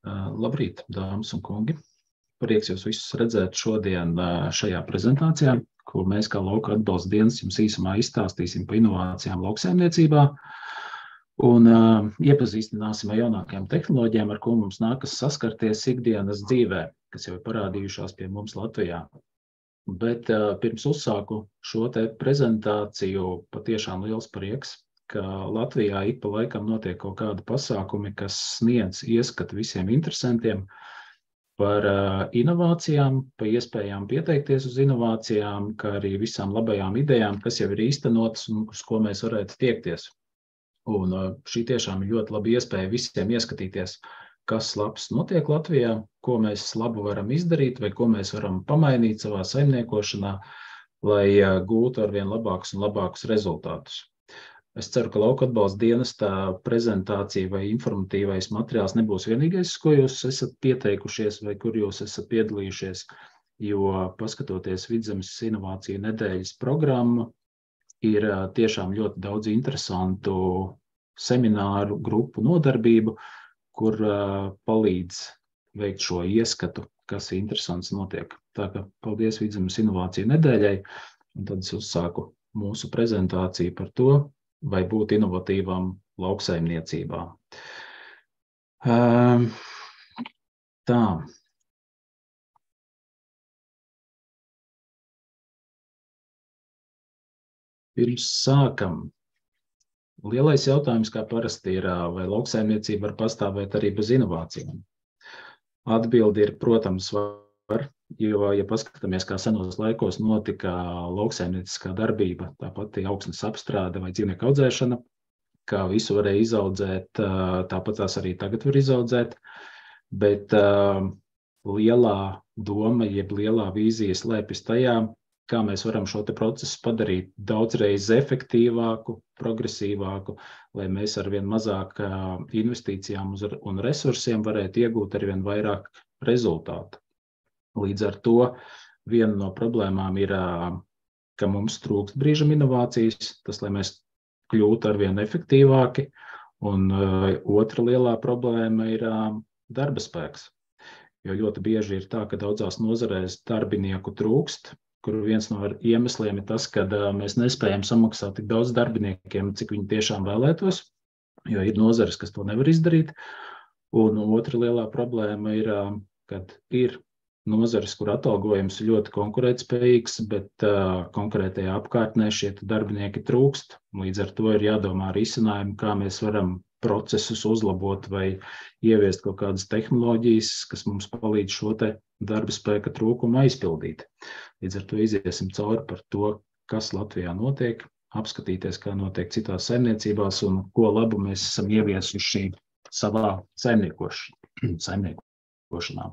Labrīt, dāmas un kungi! Prieks jūs visus redzēt šodien šajā prezentācijā, ko mēs kā Lauka atbalsta dienas jums īsumā izstāstīsim par inovācijām lauksaimniecībā un iepazīstināsim ar jaunākajām tehnoloģijām, ar ko mums nākas saskarties ikdienas dzīvē, kas jau ir parādījušās pie mums Latvijā. Bet pirms uzsāku šo te prezentāciju, patiešām liels prieks, ka Latvijā ik pa laikam notiek kaut kādi pasākumi, kas sniedz ieskatu visiem interesantiem par inovācijām, par iespējām pieteikties uz inovācijām, kā arī visām labajām idejām, kas jau ir īstenotas un uz ko mēs varētu tiekties. Un šī tiešām ir ļoti laba iespēja visiem ieskatīties, kas labs notiek Latvijā, ko mēs labu varam izdarīt vai ko mēs varam pamainīt savā saimniekošanā, lai gūtu arvien labākus un labākus rezultātus. Es ceru, ka Lauka atbalsta dienesta prezentācija vai informatīvais materiāls nebūs vienīgais, ko jūs esat pieteikušies vai kur jūs esat piedalījušies, jo paskatoties Vidzemes inovāciju nedēļas programmu, ir tiešām ļoti daudz interesantu semināru, grupu nodarbību, kur palīdz veikt šo ieskatu, kas interesants notiek. Tā kā paldies Vidzemes inovāciju nedēļai, un tad es uzsāku mūsu prezentāciju par to, vai būt inovatīvām lauksaimniecībā. Tā. Pirms sākam. Lielais jautājums, kā parasti, ir, vai lauksaimniecība var pastāvēt arī bez inovācijām. Atbilde ir, protams, var, jo, ja paskatāmies, kā senos laikos notika lauksaimnieciskā darbība, tāpat augsnes apstrāde vai dzīvnieku audzēšana, kā visu varēja izaudzēt, tāpat tās arī tagad var izaudzēt, bet lielā doma, jeb lielā vīzija slēpjas tajā, kā mēs varam šo te procesu padarīt daudzreiz efektīvāku, progresīvāku, lai mēs ar vien mazāk investīcijām un resursiem varētu iegūt ar vien vairāk rezultātu. Līdz ar to viena no problēmām ir, ka mums trūkst brīžam inovācijas, tas, lai mēs kļūtu ar vien efektīvāki, un otra lielā problēma ir darba spēks. Jo ļoti bieži ir tā, ka daudzās nozarēs darbinieku trūkst, kur viens no iemesliem ir tas, ka mēs nespējam samaksāt tik daudz darbiniekiem, cik viņi tiešām vēlētos, jo ir nozares, kas to nevar izdarīt. Un otra lielā problēma ir, kad ir nozares, kur atalgojums ir ļoti konkurētspējīgs, bet konkrētajā apkārtnē šie darbinieki trūkst. Līdz ar to ir jādomā risinājumi, kā mēs varam procesus uzlabot vai ieviest kaut kādas tehnoloģijas, kas mums palīdz šo te darba spēka trūkumu aizpildīt. Līdz ar to iziesim cauri par to, kas Latvijā notiek, apskatīties, kā notiek citās saimniecībās un ko labu mēs esam ieviesuši savā saimniekošanā.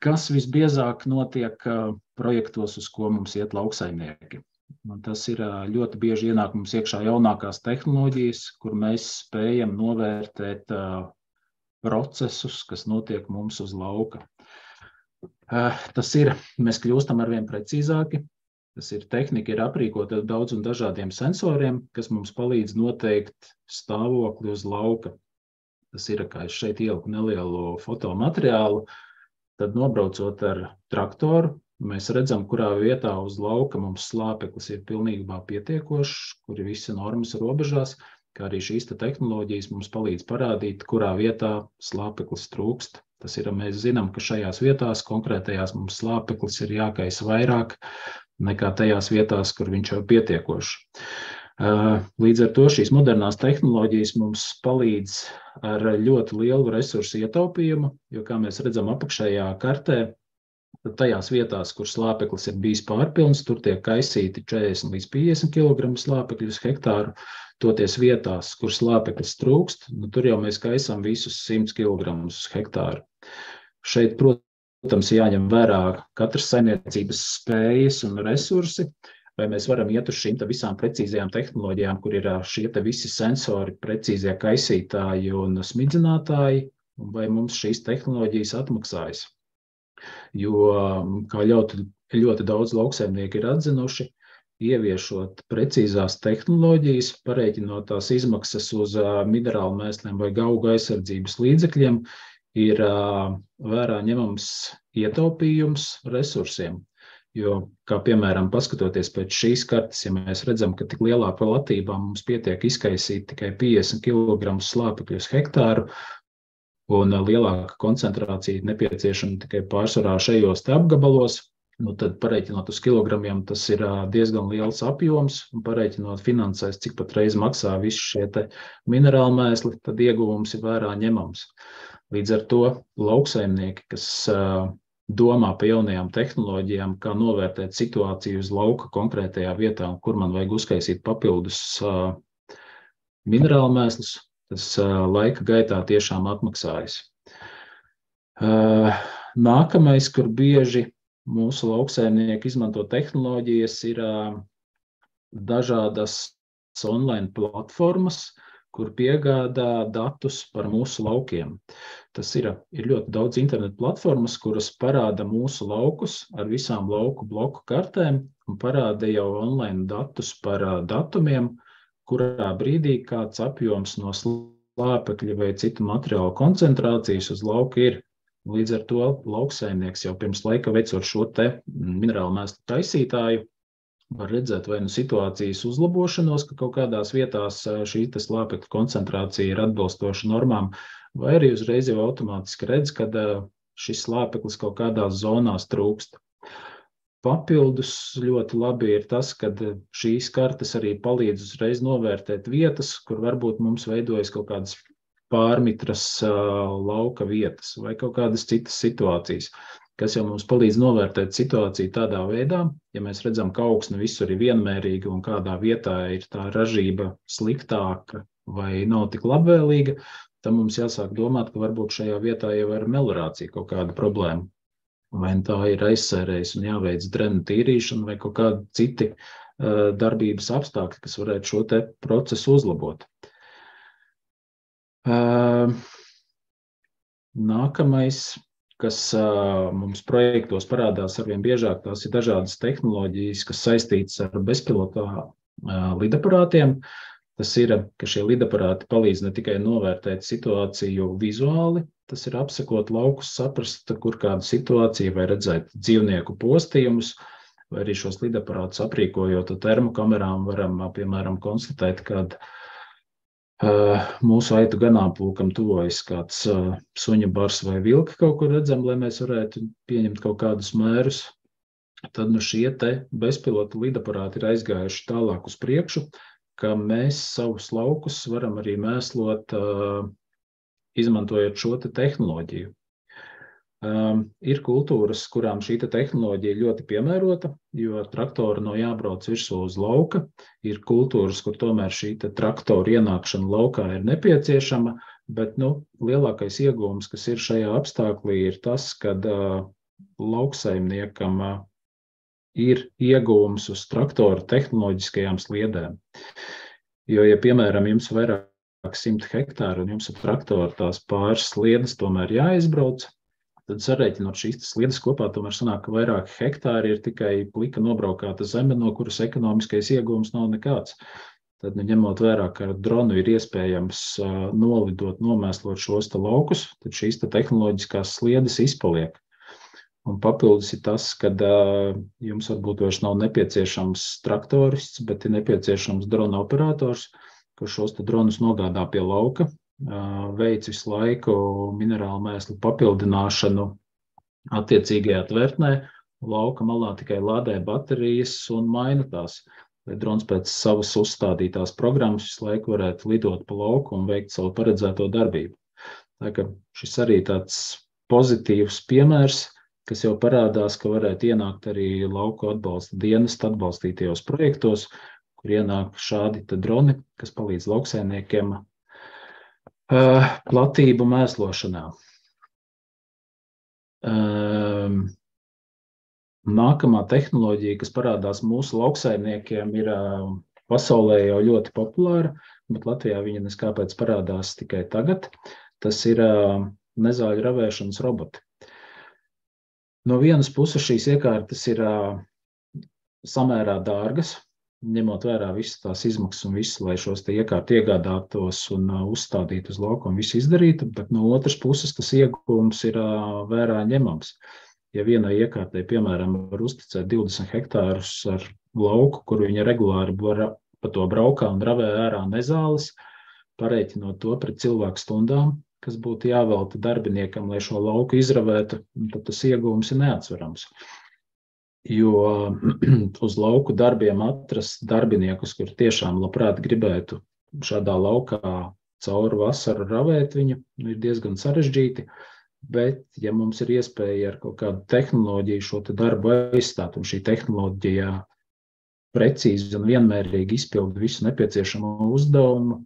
Kas visbiežāk notiek projektos, uz ko mums iet lauksaimnieki? Tas ir ļoti bieži ienāk mums iekšā jaunākās tehnoloģijas, kur mēs spējam novērtēt procesus, kas notiek mums uz lauka. Tas ir, mēs kļūstam arvien precīzāki, tas ir tehnika, ir aprīkota daudz un dažādiem sensoriem, kas mums palīdz noteikt stāvokli uz lauka. Tas ir, kā es šeit ieliku nelielu fotomateriālu, tad nobraucot ar traktoru, mēs redzam, kurā vietā uz lauka mums slāpeklis ir pilnībā pietiekošs, kur ir visi normas robežās, kā arī šīs tehnoloģijas mums palīdz parādīt, kurā vietā slāpeklis trūkst. Tas ir, mēs zinām, ka šajās vietās konkrētajās mums slāpeklis ir jākaisa vairāk nekā tajās vietās, kur viņš jau pietiekošs. Līdz ar to šīs modernās tehnoloģijas mums palīdz ar ļoti lielu resursu ietaupījumu, jo, kā mēs redzam apakšējā kartē, tajās vietās, kur slāpeklis ir bijis pārpilns, tur tiek kaisīti 40 līdz 50 kg slāpekļu uz hektāru, toties vietās, kur slāpeklis trūkst, tur jau mēs kaisām visus 100 kg uz hektāru. Šeit, protams, jāņem vērā katras saimniecības spējas un resursi, vai mēs varam iet uz šīm visām precīzajām tehnoloģijām, kur ir šie visi sensori, precīzie kaisītāji un smidzinātāji, vai mums šīs tehnoloģijas atmaksājas. Jo, kā ļoti daudz lauksaimnieki ir atzinuši, ieviešot precīzās tehnoloģijas, pareiķinot tās izmaksas uz minerālu mēsliem vai augu aizsardzības līdzekļiem, ir vērā ņemams ietaupījums resursiem. Jo, kā piemēram, paskatoties pēc šīs kartes, ja mēs redzam, ka tik lielā platībā mums pietiek izkaisīt tikai 50 kg slāpekļus hektāru, un lielāka koncentrācija nepieciešama tikai pārsvarā šajos te apgabalos, tad pareiķinot uz kilogramiem, tas ir diezgan liels apjoms, un pareiķinot finansēs, cik pat reiz maksā visi šie te minerāli mēsli, tad ieguvums ir vērā ņemams. Līdz ar to lauksaimnieki, kas domā par jaunajām tehnoloģijām, kā novērtēt situāciju uz lauka konkrētajā vietā, kur man vajag uzkaisīt papildus minerālu mēslus, tas laika gaitā tiešām atmaksājas. Nākamais, kur bieži mūsu lauksaimnieki izmanto tehnoloģijas, ir dažādas online platformas, kur piegādā datus par mūsu laukiem. Tas ir ļoti daudz internetu platformas, kuras parāda mūsu laukus ar visām lauku bloku kartēm un parāda jau online datus par datumiem, kurā brīdī kāds apjoms no slāpekļa vai citu materiālu koncentrācijas uz lauka ir. Līdz ar to lauksaimnieks jau pirms laika veicot šo te minerālu mēslu taisītāju, var redzēt vai nu situācijas uzlabošanos, ka kaut kādās vietās šī slāpekļa koncentrācija ir atbilstoša normām, vai arī uzreiz jau automātiski redz, kad šis slāpeklis kaut kādās zonās trūkst. Papildus ļoti labi ir tas, ka šīs kartes arī palīdz uzreiz novērtēt vietas, kur varbūt mums veidojas kaut kādas pārmitras lauka vietas vai kaut kādas citas situācijas, kas jau mums palīdz novērtēt situāciju tādā veidā, ja mēs redzam, ka augsne visur ir vienmērīga un kādā vietā ir tā ražība sliktāka vai nav tik labvēlīga, tad mums jāsāk domāt, ka varbūt šajā vietā jau ir melorācija kaut kāda problēma. Vai tā ir aizsērējis un jāveic drenu tīrīšana vai kaut kādi citi darbības apstākļi, kas varētu šo te procesu uzlabot. Nākamais, kas mums projektos parādās arvien biežāk, tās ir dažādas tehnoloģijas, kas saistītas ar bezpilota lidaparātiem. Tas ir, ka šie lidaparāti palīdz ne tikai novērtēt situāciju vizuāli, tas ir apsekot laukus, saprast, kur kāda situācija, vai redzēt dzīvnieku postījumus, vai arī šos lidaparātus aprīkojot ar termokamerām varam, piemēram, konstatēt, kad mūsu aitu ganāmpulkam tuvojas kāds suņa bars vai vilki kaut kur redzam, lai mēs varētu pieņemt kaut kādus mērus. Tad šie te bezpilota lidaparāti ir aizgājuši tālāk uz priekšu, ka mēs savus laukus varam arī mēslot, izmantojot šo te tehnoloģiju. Ir kultūras, kurām šī tehnoloģija ļoti piemērota, jo traktori nav jābrauc virsū uz lauka. Ir kultūras, kur tomēr šī traktora ienākšana laukā ir nepieciešama, bet lielākais ieguvums, kas ir šajā apstāklī, ir tas, kad lauksaimniekam ir ieguvums uz traktora tehnoloģiskajām sliedēm. Jo, ja piemēram jums vairāk 100 hektāru un jums ar traktoru tās pāris sliedes tomēr jāizbrauc, tad sarēķinot šīs sliedes kopā, tomēr sanāk, ka vairāk hektāri ir tikai plika nobraukāta zeme, no kuras ekonomiskais ieguvums nav nekāds. Tad, ņemot vērā, ka ar dronu ir iespējams nolidot, nomēslot šos te laukus, tad šīs te tehnoloģiskās sliedes izpaliek. Un papildus ir tas, ka jums varbūt vairs nav nepieciešams traktorists, bet ir nepieciešams drona operators, kurš šos te dronus nogādā pie lauka, veic visu laiku minerālu mēslu papildināšanu attiecīgajā tvertnē, lauka malā tikai lādē baterijas un maina tās, lai drons pēc savas uzstādītās programmas visu laiku varētu lidot pa lauku un veikt savu paredzēto darbību. Tā ka šis arī tāds pozitīvs piemērs, kas jau parādās, ka varētu ienākt arī lauku atbalsta dienesta atbalstītajos projektos, kur ienāk šādi droni, kas palīdz lauksaimniekiem platību mēslošanā. Nākamā tehnoloģija, kas parādās mūsu lauksaimniekiem, ir pasaulē jau ļoti populāra, bet Latvijā viņa neskāpēc parādās tikai tagad. Tas ir nezāļu ravēšanas roboti. No vienas puses šīs iekārtas ir samērā dārgas, ņemot vērā visas tās izmaksas un visu, lai šos te iekārti iegādātos un uzstādītu uz lauku un visu izdarītu, bet no otras puses tas ieguvums ir vērā ņemams. Ja vienai iekārtai, piemēram, var uzticēt 20 hektārus ar lauku, kur viņa regulāri pa to braukā un ravē ārā nezāles, pareiķinot to pret cilvēku stundām, kas būtu jāvelta darbiniekam, lai šo lauku izravētu, tad tas ieguvums ir neatsverams. Jo uz lauku darbiem atrast darbiniekus, kur tiešām labprāt gribētu šādā laukā cauri vasaru ravēt viņu, ir diezgan sarežģīti, bet ja mums ir iespēja ar kaut kādu tehnoloģiju šo te darbu aizstāt, un šī tehnoloģija precīzi un vienmērīgi izpilda visu nepieciešamo uzdevumu,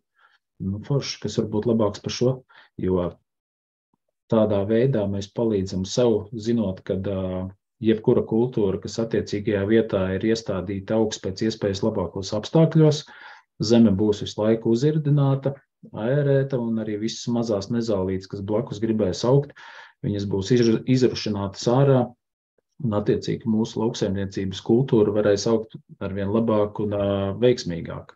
forši, kas var būt labāks par šo, jo tādā veidā mēs palīdzam sev, zinot, kad jebkura kultūra, kas attiecīgajā vietā ir iestādīta augsts pēc iespējas labākos apstākļos, zeme būs visu laiku uzirdināta, aerēta, un arī visas mazās nezālītes, kas blakus gribēs augt, viņas būs izrušinātas ārā, un attiecīgi mūsu lauksaimniecības kultūra varēs augt arvien labāk un veiksmīgāk.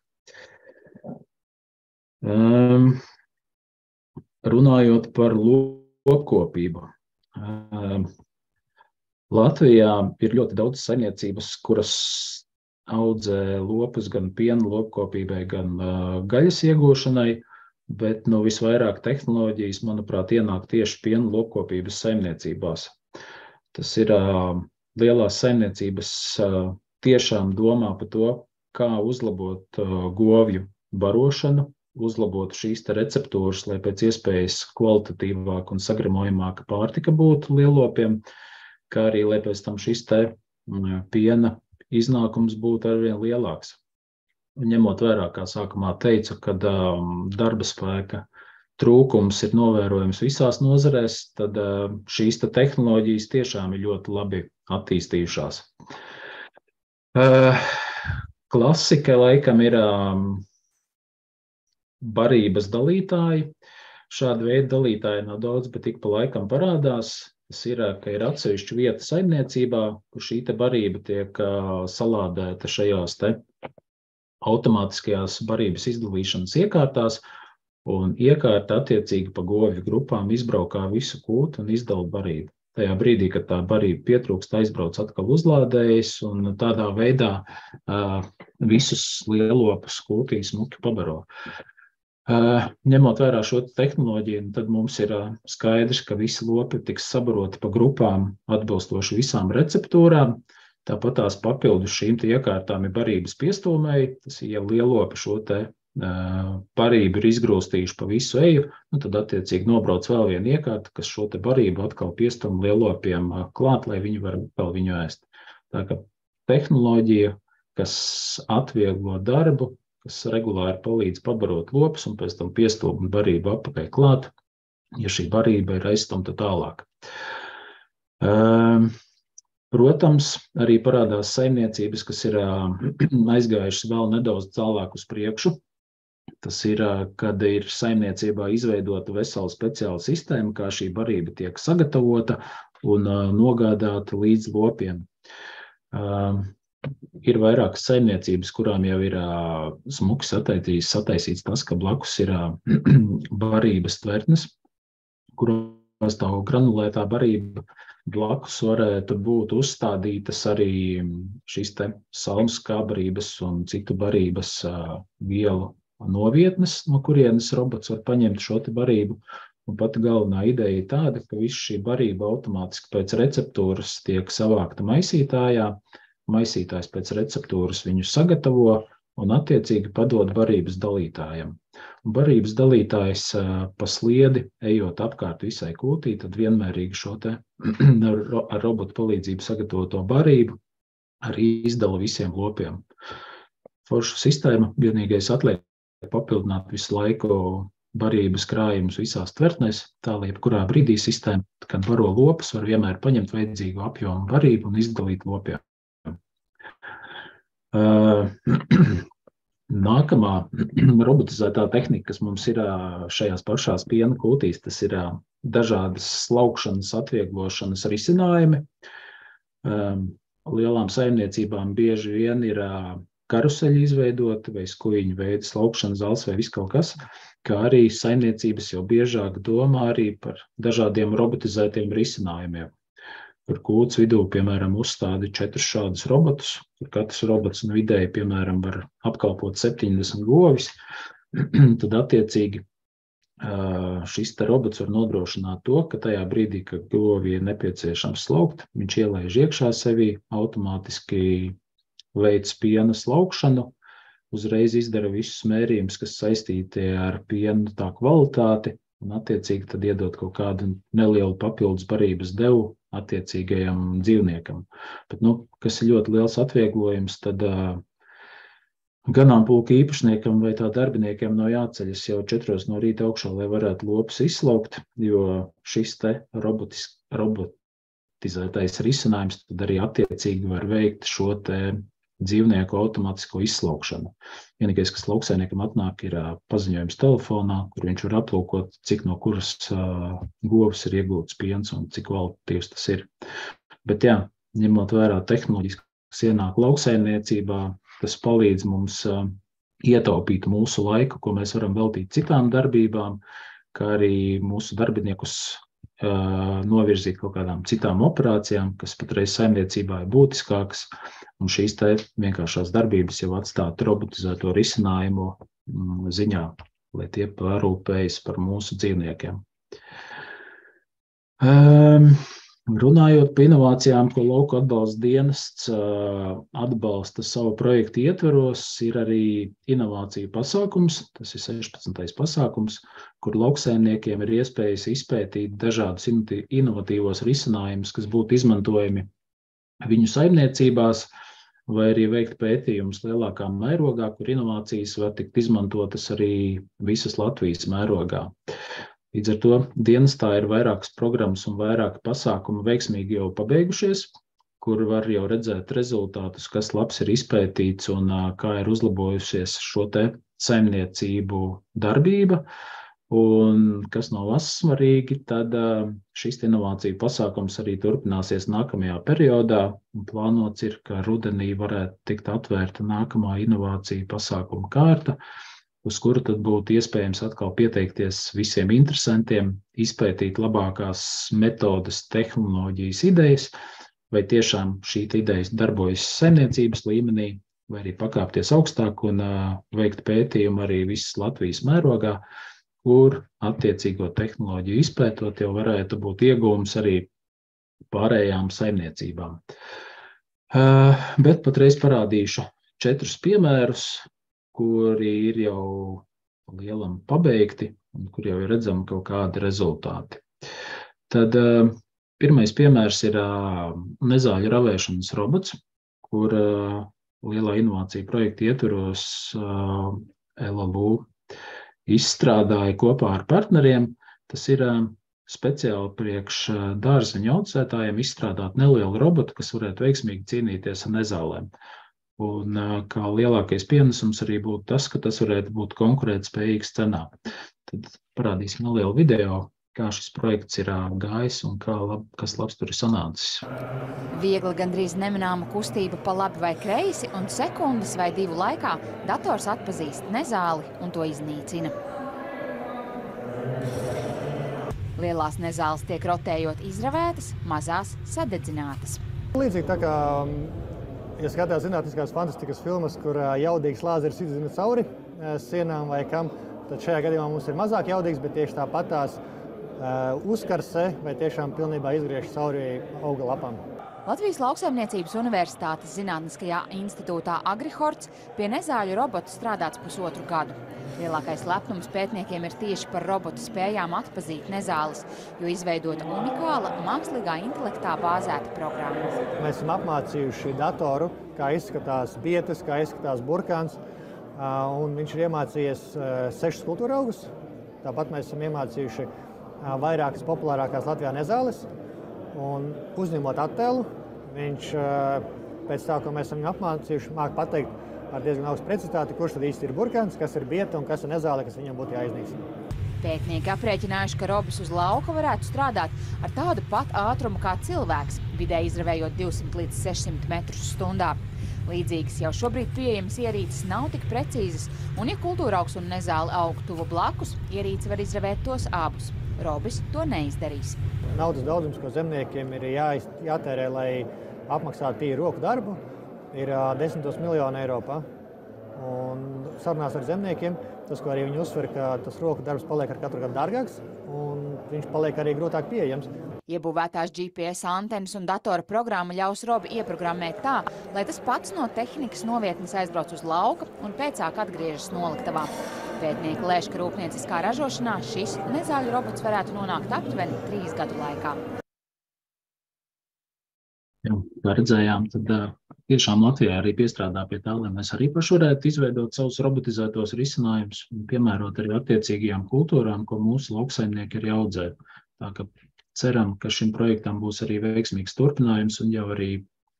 Runājot par lopkopību. Latvijā ir ļoti daudz saimniecības, kuras audzē lopus gan piena lopkopībai, gan gaļas iegūšanai, bet visvairāk tehnoloģijas, manuprāt, ienāk tieši piena lopkopības saimniecībās. Tas ir lielās saimniecības tiešām domā par to, kā uzlabot govju barošanu, uzlabot šīs te receptūras, lai pēc iespējas kvalitatīvāka un sagramojamāka pārtika būtu lielopiem, kā arī, lai pēc tam šis te piena iznākums būtu arvien lielāks. Ņemot vērā, kā sākumā teicu, kad darba spēka trūkums ir novērojams visās nozarēs, tad šīs te tehnoloģijas tiešām ir ļoti labi attīstījušās. Klasika laikam ir barības dalītāji. Šāda veida dalītāji nav daudz, bet ik pa laikam parādās. Tas ir, ka ir atsevišķa vieta saimniecībā, kur šī te barība tiek salādēta šajās te automātiskajās barības izdalīšanas iekārtās, un iekārta attiecīgi pa govju grupām izbraukā visu kūtu un izdala barību. Tajā brīdī, kad tā barība pietrūkst, aizbrauc atkal uzlādējas, un tādā veidā visus lielopus kūtī smuki pabaro. Ņemot vērā šo tehnoloģiju, tad mums ir skaidrs, ka visi lopi tiks sabaroti pa grupām atbilstoši visām receptūrām. Tāpat tās papildus šīm te iekārtām ir barības piestūmēji. Tas ir, ja lielopi šo te barību ir izgrūstījuši pa visu eju, tad attiecīgi nobrauc vēl viena iekārta, kas šo te barību atkal piestūm lielopiem klāt, lai viņi var vēl viņu ēst. Tā ka tehnoloģija, kas atvieglo darbu, kas regulāri palīdz pabarot lopus un pēc tam piestūmt barību atpakaļ klāt, ja šī barība ir aizstumta tālāk. Protams, arī parādās saimniecības, kas ir aizgājušas vēl nedaudz tālāk uz priekšu. Tas ir, kad ir saimniecībā izveidota vesela speciāla sistēma, kā šī barība tiek sagatavota un nogādāta līdz lopiem. Ir vairākas saimniecības, kurām jau ir smuki sataisīts tas, ka blakus ir barības tvertnes, kurās tā granulētā barība blakus varētu būt uzstādītas arī šīs te salmu skābarības un citu barības vielu novietnes, no kurienes robots var paņemt šo te barību. Un pati galvenā ideja ir tāda, ka visu šī barība automātiski pēc receptūras tiek savākta maisītājā. Maisītājs pēc receptūras viņu sagatavo un attiecīgi padod barības dalītājam. Un barības dalītājs pa sliedi, ejot apkārt visai kūtī, tad vienmērīgi šo te ar robotu palīdzību sagatavoto barību arī izdala visiem lopiem. Forša sistēma, vienīgais atliek papildināt visu laiku barības krājumus visās tvertnēs, tā lai jebkurā brīdī sistēma, kad baro lopus, var vienmēr paņemt vajadzīgu apjomu barību un izdalīt lopiem. Nākamā robotizētā tehnika, kas mums ir šajās pašās piena kūtīs, tas ir dažādas slaukšanas, atvieglošanas risinājumi. Lielām saimniecībām bieži vien ir karuseļi izveidoti, vai skuiņu veidi, slaukšana, zals vai viss kaut kas, kā arī saimniecības jau biežāk domā arī par dažādiem robotizētiem risinājumiem. Kur kūts vidū, piemēram, uzstādi 4 šādus robotus, kur katrs robots vidēji, piemēram, var apkalpot 70 govis, tad attiecīgi šis te robots var nodrošināt to, ka tajā brīdī, kad govi ir nepieciešams slaukt, viņš ielaiž iekšā sevī, automātiski veic piena slaukšanu, uzreiz izdara visus mērījumus, kas saistīti ar pienu tā kvalitāti, un attiecīgi tad iedot kaut kādu nelielu papildus barības devu attiecīgajam dzīvniekam. Bet, kas ir ļoti liels atvieglojums, tad ganāmpulka īpašniekam vai tā darbiniekiem nav jāceļas jau 4 no rīta augšā, lai varētu lopus izslaukt, jo šis te robotizētais risinājums tad arī attiecīgi var veikt šo te dzīvnieku automātisko izslaukšanu. Vienīgais, kas lauksaimniekam atnāk, ir paziņojums telefonā, kur viņš var aplūkot, cik no kuras govs ir iegūts piens un cik kvalitatīvs tas ir. Bet jā, ņemot vērā tehnoloģijas, kas ienāk lauksaimniecībā, tas palīdz mums ietaupīt mūsu laiku, ko mēs varam veltīt citām darbībām, kā arī mūsu darbiniekus novirzīt kaut kādām citām operācijām, kas patreiz saimniecībā ir būtiskākas, un šīs te vienkāršās darbības jau atstāt robotizēto risinājumu ziņā, lai tie parūpējas par mūsu dzīvniekiem. Runājot par inovācijām, ko Lauku atbalsta dienests atbalsta savu projektu ietveros, ir arī inovāciju pasākums, tas ir 16. pasākums, kur lauksaimniekiem ir iespējas izpētīt dažādus inovatīvos risinājumus, kas būtu izmantojami viņu saimniecībās, vai arī veikt pētījumus lielākā mērogā, kur inovācijas var tikt izmantotas arī visas Latvijas mērogā. Līdz ar to dienestā ir vairākas programmas un vairāki pasākumi veiksmīgi jau pabeigušies, kur var jau redzēt rezultātus, kas labs ir izpētīts un kā ir uzlabojusies šo te saimniecību darbība. Un kas nav svarīgi, tad šis inovāciju pasākums arī turpināsies nākamajā periodā. Un plānots ir, ka rudenī varētu tikt atvērta nākamā inovāciju pasākuma kārta, uz kuru tad būtu iespējams atkal pieteikties visiem interesantiem, izpētīt labākās metodes, tehnoloģijas idejas, vai tiešām šī ideja darbojas saimniecības līmenī, vai arī pakāpties augstāk un veikt pētījumu arī visas Latvijas mērogā, kur attiecīgo tehnoloģiju izpētot jau varētu būt iegūms arī pārējām saimniecībām. Bet patreiz parādīšu 4 piemērus, kuri ir jau lielam pabeigti un kur jau ir redzami kaut kādi rezultāti. Tad pirmais piemērs ir nezāļu ravēšanas robots, kur lielā inovācija projekta ietvaros LLU izstrādāja kopā ar partneriem. Tas ir speciāli priekš dārzeņu audzētājiem izstrādāt nelielu robotu, kas varētu veiksmīgi cīnīties ar nezālēm. Un kā lielākais pienesums arī būtu tas, ka tas varētu būt konkurētspējīgs cenā. Tad parādīsim nelielu video, kā šis projekts ir gājis un kas labs tur ir sanācis. Viegli gandrīz nemanāma kustība pa labi vai kreisi, un sekundes vai 2 laikā dators atpazīst nezāli un to iznīcina. Lielās nezāles tiek rotējot izravētas, mazās sadedzinātas. Līdzīgi tā kā, ja skatās zinātniskās fantastikas filmas, kur jaudīgs lāzeris izzina cauri sienām vai kam, tad šajā gadījumā mums ir mazāk jaudīgs, bet tieši tāpatās uzkarse vai tiešām pilnībā izgriež cauri auga lapām. Latvijas Lauksaimniecības Universitātes Zinātniskajā institūtā Agrihorts pie nezāļu robotu strādāts 1,5 gadu. Lielākais lepnums pētniekiem ir tieši par robotu spējām atpazīt nezāles, jo izveidota unikāla mākslīgā intelektā bāzēta programma. Mēs esam apmācījuši datoru, kā izskatās bietes, kā izskatās burkāns, un viņš ir iemācījies 6 kultūra augus. Tāpat mēs esam iemācījuši vairākas populārākās Latvijā nezāles. Un uzņemot attēlu, viņš pēc tā, ko mēs esam apmācījuši, māk pateikt ar diezgan augstu precizitāti, kurš tad īsti ir burkāns, kas ir bieta un kas ir nezāle, kas viņam būtu jāiznīcina. Pētnieki aprēķinājuši, ka robis uz lauka varētu strādāt ar tādu pat ātrumu kā cilvēks, vidēji izravējot 200 līdz 600 metrus stundā. Līdzīgas jau šobrīd pieejamas ierīces nav tik precīzas, un ja kultūraugs un nezāle aug tuvu blakus, ierīce var izravēt tos abus. Robis to neizdarīs. Naudas daudzums, ko zemniekiem ir jātērē, lai apmaksātu tīru roku darbu, ir 10 miljoni Eiropā. Un sarunās ar zemniekiem, tas, ko arī viņi uzsver, ka tas roku darbs paliek ar katru gadu dārgāks, un viņš paliek arī grūtāk pieejams. Iebūvētās GPS antenas un datora programma ļaus Robi ieprogrammēt tā, lai tas pats no tehnikas novietnes aizbrauc uz lauka un pēcāk atgriežas noliktavā. Pētnieki lēš, ka rūpnieciskā ražošanā šis nezāļu robots varētu nonākt aptuveni 3 gadu laikā. Jā, kā redzējām, tad tiešām Latvijā arī piestrādā pie tā, lai mēs arī paši varētu izveidot savus robotizētos risinājumus un piemērot arī attiecīgajām kultūrām, ko mūsu lauksaimnieki ir audzē. Tā ka ceram, ka šim projektam būs arī veiksmīgs turpinājums un jau arī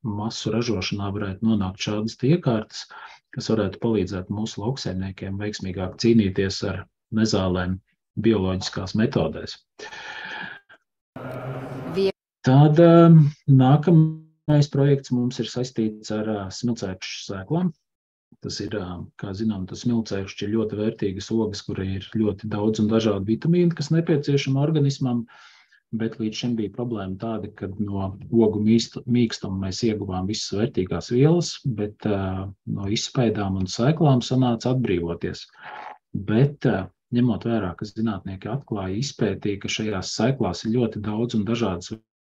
masu ražošanā varētu nonākt šādas iekārtas, kas varētu palīdzēt mūsu lauksaimniekiem veiksmīgāk cīnīties ar nezālēm bioloģiskās metodēs. Tad nākamais projekts mums ir saistīts ar smilcēkšu sēklām. Tas ir, kā zinām, tas smilcēkšķi ir ļoti vērtīgas ogas, kur ir ļoti daudz un dažādi vitamīni, kas nepieciešami organismam, bet līdz šim bija problēma tāda, ka no ogu mīkstuma mēs ieguvām visas vērtīgās vielas, bet no izspaidām un sēklām sanāca atbrīvoties. Bet ņemot vērā, ka zinātnieki atklāja, izpētīja, ka šajās sēklās ir ļoti daudz un dažādas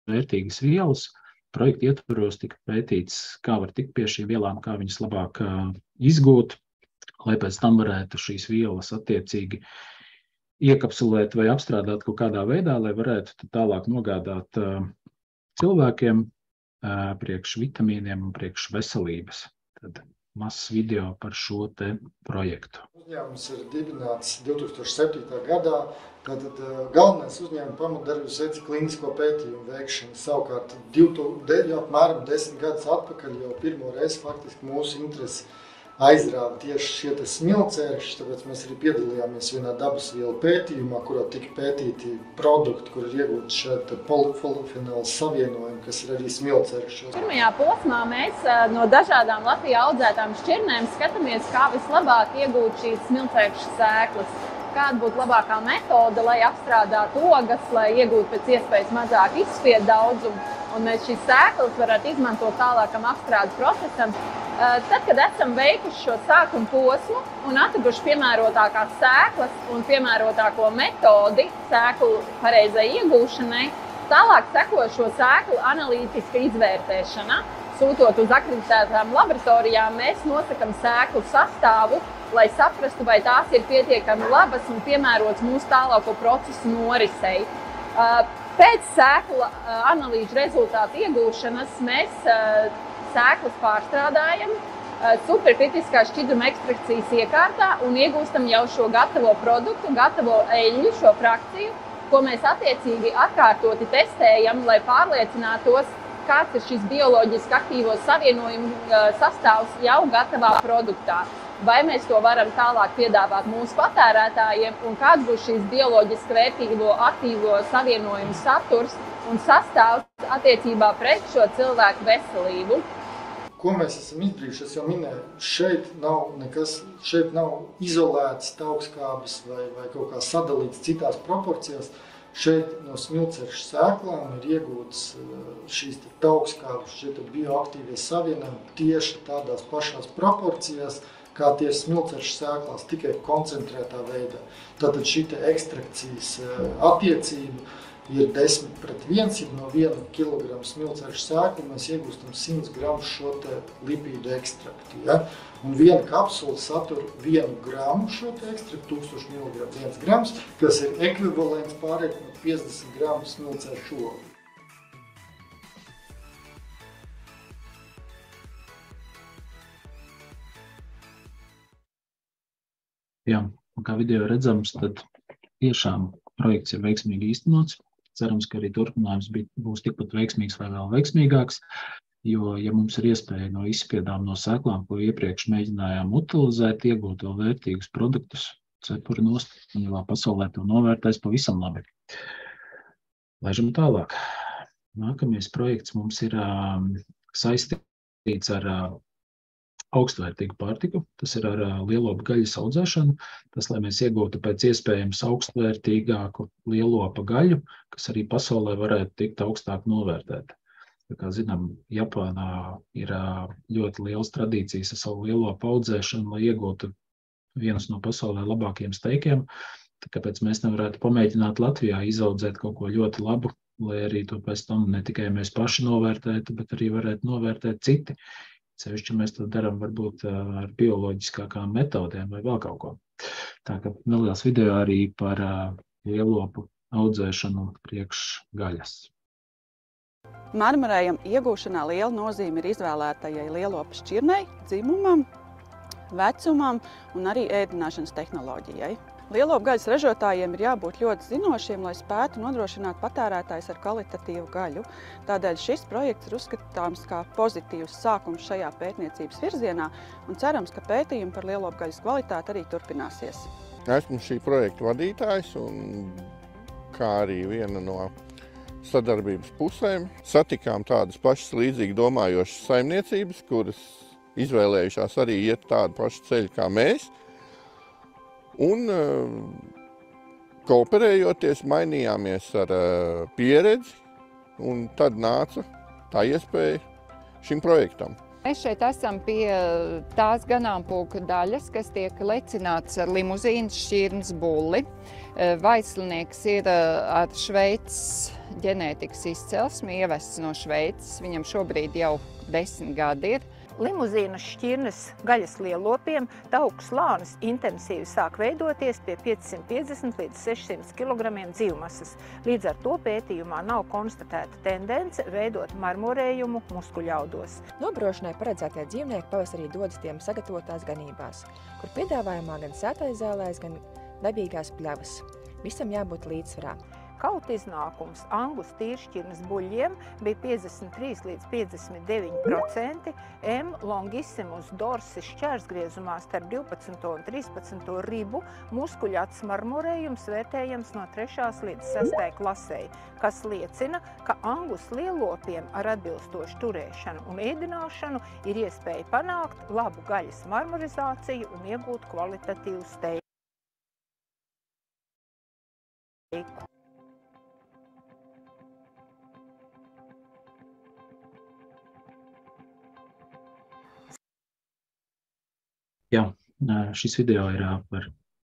vērtīgas vielas, projekta ietvaros tika pētīts, kā var tikt pie šīm vielām, kā viņas labāk izgūt, lai pēc tam varētu šīs vielas attiecīgi iekapsulēt vai apstrādāt kaut kādā veidā, lai varētu tālāk nogādāt cilvēkiem priekš vitamīniem un priekš veselības. Tad mazs video par šo te projektu. Uzņēmums ir dibināts 2007. gadā. Tātad galvenais uzņēmuma pamatdarbs veica klinisko pētījumu veikšanu. Savukārt apmēram 10 gadus atpakaļ jau pirmo reizi faktiski mūsu interesi aizrāva tieši šie smilcēkšķi, tāpēc mēs arī piedalījāmies vienā dabas vielu pētījumā, kurā tika pētīti produkti, kur ir iegūti šeit polifenols savienojumi, kas ir arī smilcēkšķos. Pirmajā posmā mēs no dažādām Latvijā audzētām šķirnēm skatāmies, kā vislabāk iegūt šīs smilcēkšķu sēklas. Kāda būtu labākā metode, lai apstrādātu ogas, lai iegūtu pēc iespējas mazāk izspiedu daudzumu, un mēs šīs sēklas varētu izmantot tālākam apstrādes procesam. Tad, kad esam veikuši šo sākuma posmu un atraduši piemērotākās sēklas un piemērotāko metodi sēklu pareizai iegūšanai, tālāk seko šo sēklu analītiska izvērtēšana. Sūtot uz akreditētām laboratorijām, mēs nosakam sēklu sastāvu, lai saprastu, vai tās ir pietiekami labas un piemērotas mūsu tālāko procesu norisei. Pēc sēklu analīžu rezultātu iegūšanas mēs sēklas pārstrādājam superkritiskā šķidruma ekstrakcijas iekārtā un iegūstam jau šo gatavo produktu, gatavo eļļu, šo frakciju, ko mēs attiecīgi atkārtoti testējam, lai pārliecinātos, kāds ir šis bioloģiski aktīvo savienojumu sastāvs jau gatavā produktā. Vai mēs to varam tālāk piedāvāt mūsu patērētājiem un kāds būs šīs bioloģiski vērtīgo aktīvo savienojumu saturs un sastāvs attiecībā pret šo cilvēku veselību. Ko mēs esam izdarījuši, es jau minēju, šeit nav izolēts taukskābes vai kaut kā sadalīts citās proporcijās. Šeit no smilcēkšu sēklām ir iegūtas šīs taukskābes, šeit bioaktīvie savienojumi tieši tādās pašās proporcijās, kā tieši smilcēkšu sēklās, tikai koncentrētā veidā. Tātad šī ekstrakcijas attiecība ir 10:1, ja no 1 kg smilcēkšu sēklu mēs iegūstam 100 gramus šo lipīdu ekstraktu. Ja? Un viena kapsula satur 1 gramu šo ekstraktu, 1000 mg 1 grams, kas ir ekvivalents pārreikinot 50 gramu smilcēkšu ogu. Jā, un kā video redzams, tad tiešām projekts ir veiksmīgi īstenots. Cerams, ka arī turpinājums būs tikpat veiksmīgs vai vēl veiksmīgāks, jo, ja mums ir iespēja no izspiedām no sēklām, ko iepriekš mēģinājām utilizēt, iegūt vēl vērtīgus produktus, cepuri nost, un jau pasaulē to novērtēs pavisam labi. Laižam tālāk. Nākamais projekts mums ir saistīts ar augstvērtīgu pārtiku, tas ir ar lielopu gaļas audzēšanu, tas, lai mēs iegūtu pēc iespējams augstvērtīgāku lielopa gaļu, kas arī pasaulē varētu tikt augstāk novērtēta. Kā zinām, Japānā ir ļoti lielas tradīcijas ar savu lielopu audzēšanu, lai iegūtu vienus no pasaulē labākajiem steikiem, kāpēc mēs nevarētu pamēģināt Latvijā izaudzēt kaut ko ļoti labu, lai arī to pēc tam ne tikai mēs paši novērtētu, bet arī varētu novērtēt citi. Sevišķi mēs to darām varbūt ar bioloģiskākām metodēm vai vēl kaut ko. Tā kā neliels video arī par lielopu audzēšanu priekš gaļas. Marmorējuma iegūšanā liela nozīme ir izvēlētajai lielopu šķirnei, dzimumam, vecumam un arī ēdināšanas tehnoloģijai. Lielopu gaļas ražotājiem ir jābūt ļoti zinošiem, lai spētu nodrošināt patērētājs ar kvalitatīvu gaļu. Tādēļ šis projekts ir uzskatāms kā pozitīvs sākums šajā pētniecības virzienā un cerams, ka pētījumi par lielopu gaļas kvalitāti arī turpināsies. Esmu šī projekta vadītājs un kā arī viena no sadarbības pusēm. Satikām tādas pašas līdzīgi domājošas saimniecības, kuras izvēlējušās arī iet tādu pašu ceļu kā mēs. Un kooperējoties, mainījāmies ar pieredzi, un tad nāca tā iespēja šim projektam. Mēs šeit esam pie tās ganāmpulka daļas, kas tiek lecināts ar limuzīnas šķirnes bulli. Vaislinieks ir ar Šveices ģenētikas izcelsmi, ievests no Šveices. Viņam šobrīd jau 10 gadi ir. Limuzīnas šķirnes gaļas lielopiem tauku slānis intensīvi sāk veidoties pie 550 līdz 600 kg dzīvmasas. Līdz ar to pētījumā nav konstatēta tendence veidot marmorējumu muskuļaudos. Nobrošanai paredzētie dzīvnieki pavasarī dodas tiem sagatavotās ganībās, kur piedāvājumā gan sētais zālēs, gan dabīgās pļavas. Visam jābūt līdzsvarā. Kaut iznākums Angus tīršķirnes buļļiem bija 53 līdz 59%, M. longissimus dorsis šķērsgriezumā starp 12 un 13 ribu muskuļacis marmorējums vērtējams no 3. līdz 6. klasei, kas liecina, ka Angus lielopiem ar atbilstošu turēšanu un ēdināšanu ir iespēja panākt labu gaļas marmorizāciju un iegūt kvalitatīvu steiku. Jā, šis video ir par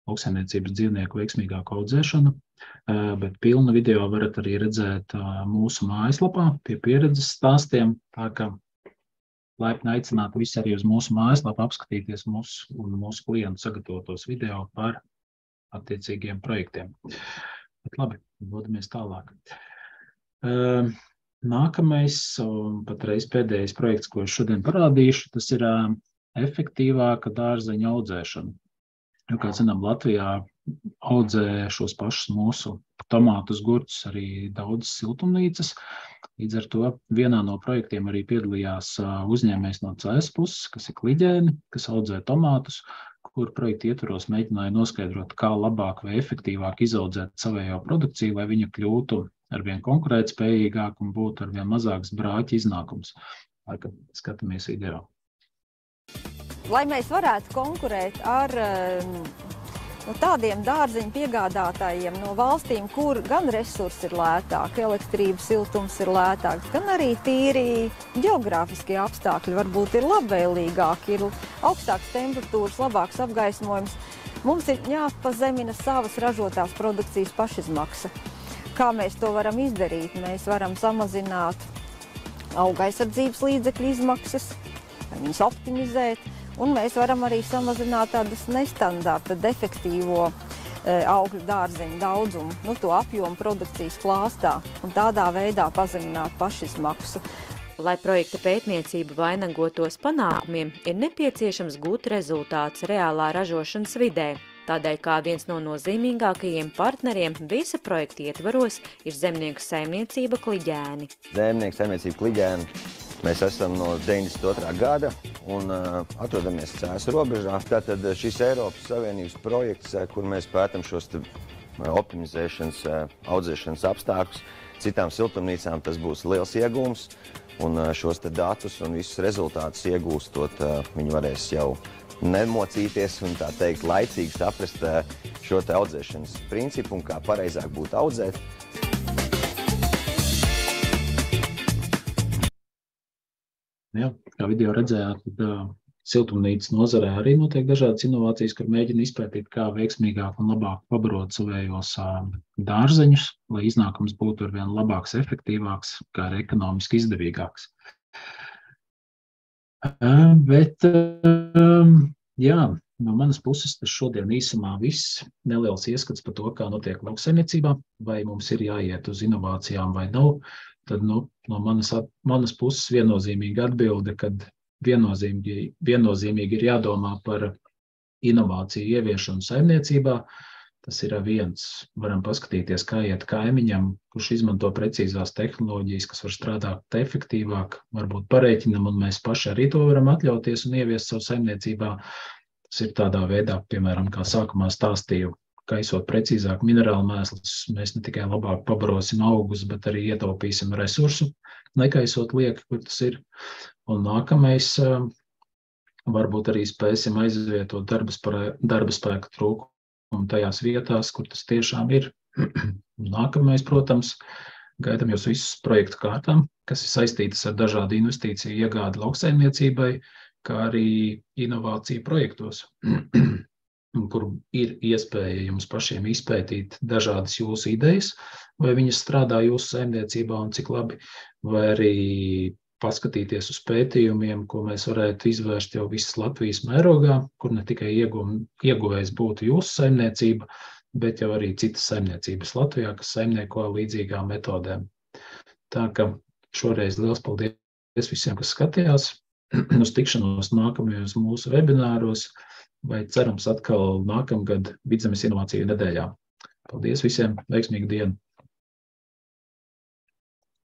lauksaimniecības dzīvnieku veiksmīgāku audzēšanu, bet pilnu video varat arī redzēt mūsu mājaslapā pie pieredzes stāstiem. Tā kā laipni aicinātu visi arī uz mūsu mājaslapu apskatīties mūsu klientu sagatavotos video par attiecīgiem projektiem. Bet labi, dodamies tālāk. Nākamais un patreiz pēdējais projekts, ko es šodien parādīšu, tas ir efektīvāka dārzeņa audzēšana. Jo, kā zinām, Latvijā audzē šos pašus mūsu tomātus, gurķus arī daudzas siltumnīcas. Līdz ar to vienā no projektiem arī piedalījās uzņēmējs no CS puses, kas ir Kliģēni, kas audzē tomātus, kur projekta ietvaros mēģināja noskaidrot, kā labāk vai efektīvāk izaudzēt savējo produkciju, lai viņa kļūtu arvien konkurētspējīgāk un būtu arvien mazāks brāķa iznākums. Tā kā skatāmies video. Lai mēs varētu konkurēt ar tādiem dārzeņu piegādātājiem no valstīm, kur gan resursi ir lētāki, elektrības siltums ir lētāks, gan arī tīri ģeogrāfiskie apstākļi varbūt ir labvēlīgāki, ir augstāks temperatūras, labāks apgaismojums. Mums ir jāpazemina savas ražotās produkcijas pašizmaksa. Kā mēs to varam izdarīt? Mēs varam samazināt auga aizsardzības līdzekļu izmaksas, viņus optimizēt, un mēs varam arī samazināt tādas nestandarta, defektīvo augļu dārzeņu daudzumu, to apjomu produkcijas klāstā, un tādā veidā pazemināt pašizmaksu. Lai projekta pētniecība vainagotos panākumiem, ir nepieciešams gūt rezultātus reālā ražošanas vidē. Tādēļ kā viens no nozīmīgākajiem partneriem visa projekta ietvaros ir zemnieku saimniecība Kliģēni. Zemnieku saimniecība Kliģēni. Mēs esam no 92. gada un atrodamies CS robežā. Tātad šis Eiropas Savienības projekts, kur mēs pētam šos optimizēšanas, audzēšanas apstākļus, citām siltumnīcām tas būs liels iegūms. Un šos te datus un visus rezultātus iegūstot, viņi varēs jau nemocīties un tā teikt laicīgi saprast šo te audzēšanas principu un kā pareizāk būtu audzēt. Jā, kā video redzējāt, tad siltumnīcas nozarē arī notiek dažādas inovācijas, kur mēģina izpētīt, kā veiksmīgāk un labāk pabarot savējos dārzeņus, lai iznākums būtu arvien labāks, efektīvāks, kā arī ekonomiski izdevīgāks. Bet, jā, no manas puses tas šodien īsumā viss. Neliels ieskats par to, kā notiek lauksaimniecībā, vai mums ir jāiet uz inovācijām vai nav. Tad no manas puses viennozīmīga atbilde, kad viennozīmīgi ir jādomā par inovāciju ieviešanu saimniecībā. Tas ir viens. Varam paskatīties, kā iet kaimiņam, kurš izmanto precīzās tehnoloģijas, kas var strādāt efektīvāk, varbūt parēķinam, un mēs paši arī to varam atļauties un ieviest savu saimniecībā. Tas ir tādā veidā, piemēram, kā sākumā stāstīju, kaisot precīzāk minerālu mēslus, mēs ne tikai labāk pabarosim augus, bet arī ietaupīsim resursu, nekaisot lieki, kur tas ir. Un nākamais, varbūt arī spēsim aizvietot darba spēka trūkumu tajās vietās, kur tas tiešām ir. Nākamais, protams, gaidām jūs visus projektu kārtām, kas ir saistītas ar dažādu investīciju iegādi lauksaimniecībai, kā arī inovāciju projektos, kur ir iespēja jums pašiem izpētīt dažādas jūsu idejas, vai viņas strādā jūsu saimniecībā un cik labi, vai arī paskatīties uz pētījumiem, ko mēs varētu izvērst jau visas Latvijas mērogā, kur ne tikai ieguvējs būtu jūsu saimniecība, bet jau arī citas saimniecības Latvijā, kas saimnieko līdzīgām metodēm. Tā ka šoreiz liels paldies visiem, kas skatījās. Uz tikšanos nākamajos mūsu webināros, vai cerams atkal nākamgad Vidzemes inovāciju nedēļā. Paldies visiem, veiksmīgu dienu!